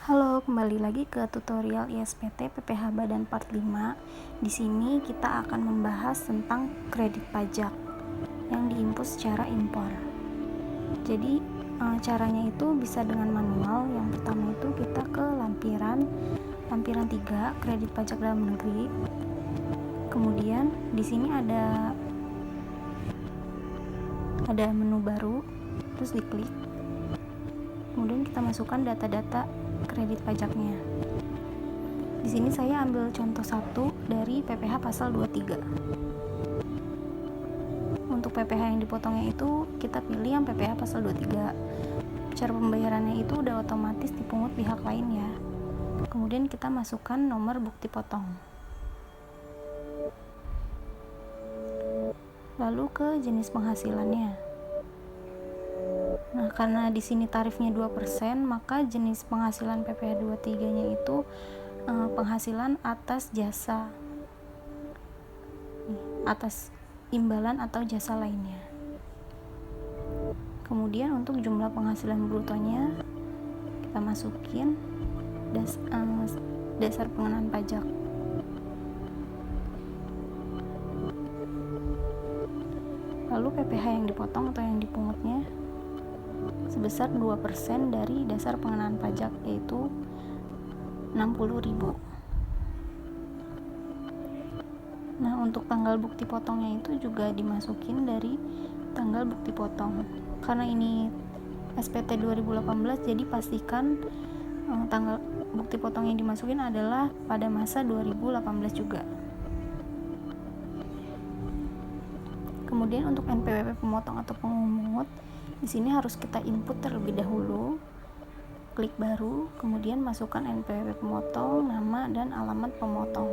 Halo, kembali lagi ke tutorial ISPT PPh Badan Part 5. Di sini kita akan membahas tentang kredit pajak yang diinput secara impor. Jadi, caranya itu bisa dengan manual. Yang pertama itu kita ke lampiran 3, kredit pajak dalam negeri. Kemudian di sini ada menu baru, terus diklik. Kemudian kita masukkan data-data kredit pajaknya. Di sini saya ambil contoh 1 dari PPh pasal 23. Untuk PPh yang dipotongnya itu kita pilih yang PPh pasal 23. Cara pembayarannya itu udah otomatis dipungut pihak lain ya. Kemudian kita masukkan nomor bukti potong. Lalu ke jenis penghasilannya. Nah, karena di sini tarifnya 2%, maka jenis penghasilan PPh 23-nya itu penghasilan atas jasa, atas imbalan atau jasa lainnya. Kemudian untuk jumlah penghasilan brutonya kita masukin dasar pengenaan pajak. Lalu PPh yang dipotong atau yang dipungutnya sebesar 2% dari dasar pengenaan pajak, yaitu 60.000. Nah, untuk tanggal bukti potongnya itu juga dimasukin dari tanggal bukti potong. Karena ini SPT 2018, jadi pastikan tanggal bukti potong yang dimasukin adalah pada masa 2018 juga. Kemudian untuk NPWP pemotong atau pemungut, di sini harus kita input terlebih dahulu. Klik baru, kemudian masukkan NPWP pemotong, nama dan alamat pemotong.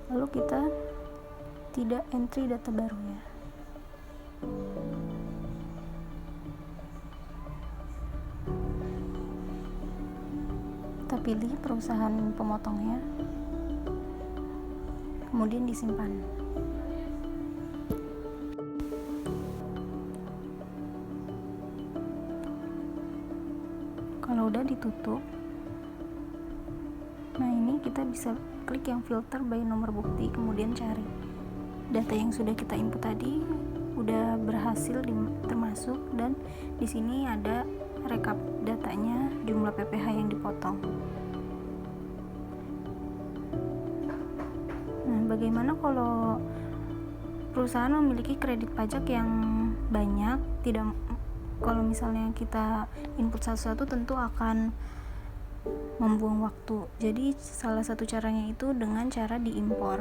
Lalu kita tidak entry data barunya. Kita pilih perusahaan pemotongnya, kemudian disimpan. Kalau udah ditutup, nah ini kita bisa klik yang filter by nomor bukti, kemudian cari data yang sudah kita input tadi udah berhasil termasuk, dan di sini ada rekap datanya, jumlah PPh yang dipotong. Nah, bagaimana kalau perusahaan memiliki kredit pajak yang banyak? Kalau misalnya kita input satu-satu tentu akan membuang waktu. Jadi salah satu caranya itu dengan cara diimpor.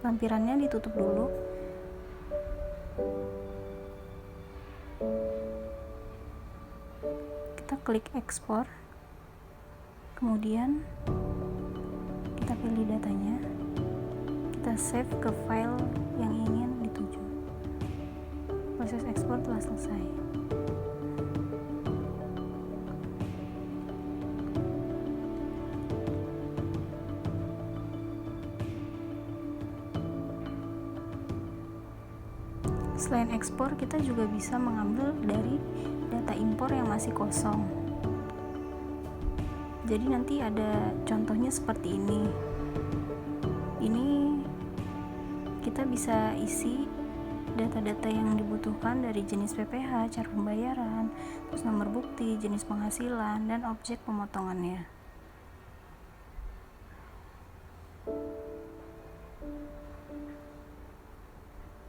Lampirannya ditutup dulu. Kita klik ekspor. Kemudian kita pilih datanya. Kita save ke file yang ingin dituju. Proses ekspor telah selesai. Selain ekspor, kita juga bisa mengambil dari data impor yang masih kosong. Jadi nanti ada contohnya seperti ini. Ini kita bisa isi data-data yang dibutuhkan dari jenis PPh, cara pembayaran, terus nomor bukti, jenis penghasilan, dan objek pemotongannya.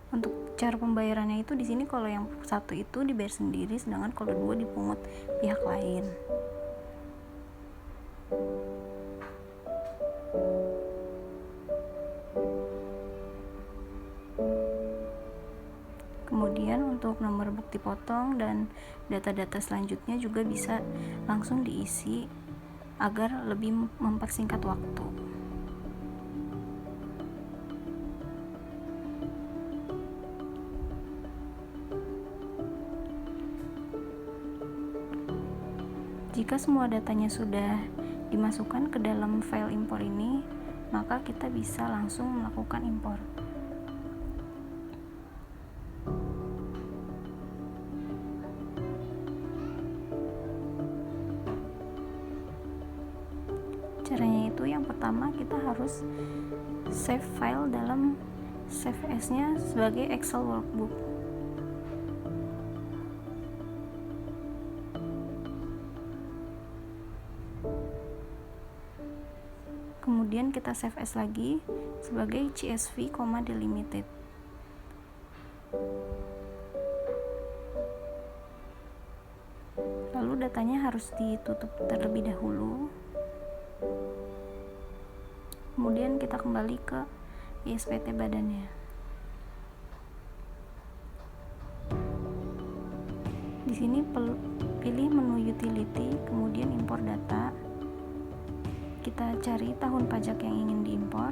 Untuk cara pembayarannya itu di sini kalau yang satu itu dibayar sendiri, sedangkan kalau 2 dipungut pihak lain. untuk nomor bukti potong dan data-data selanjutnya juga bisa langsung diisi agar lebih mempersingkat waktu. Jika semua datanya sudah dimasukkan ke dalam file impor ini, maka kita bisa langsung melakukan impor. Caranya itu, yang pertama kita harus save file dalam save as-nya sebagai Excel workbook. Kemudian kita save as lagi sebagai CSV, delimited. Lalu datanya harus ditutup terlebih dahulu. Kemudian kita kembali ke ISPT badannya. Di sini pilih menu utility, kemudian impor data. Kita cari tahun pajak yang ingin diimpor,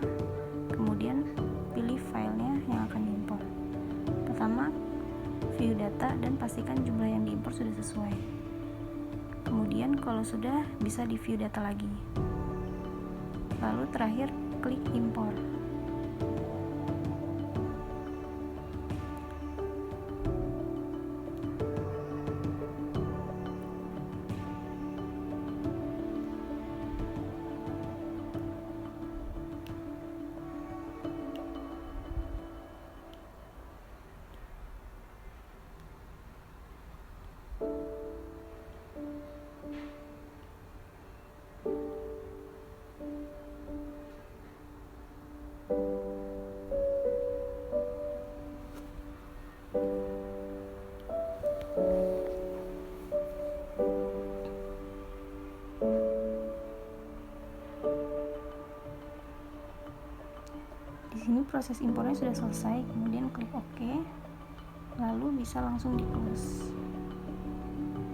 kemudian pilih filenya yang akan diimpor. Pertama, view data dan pastikan jumlah yang diimpor sudah sesuai. Kemudian kalau sudah, bisa di view data lagi. Lalu terakhir, klik impor. Di sini proses impornya sudah selesai, kemudian klik OK, lalu bisa langsung di close.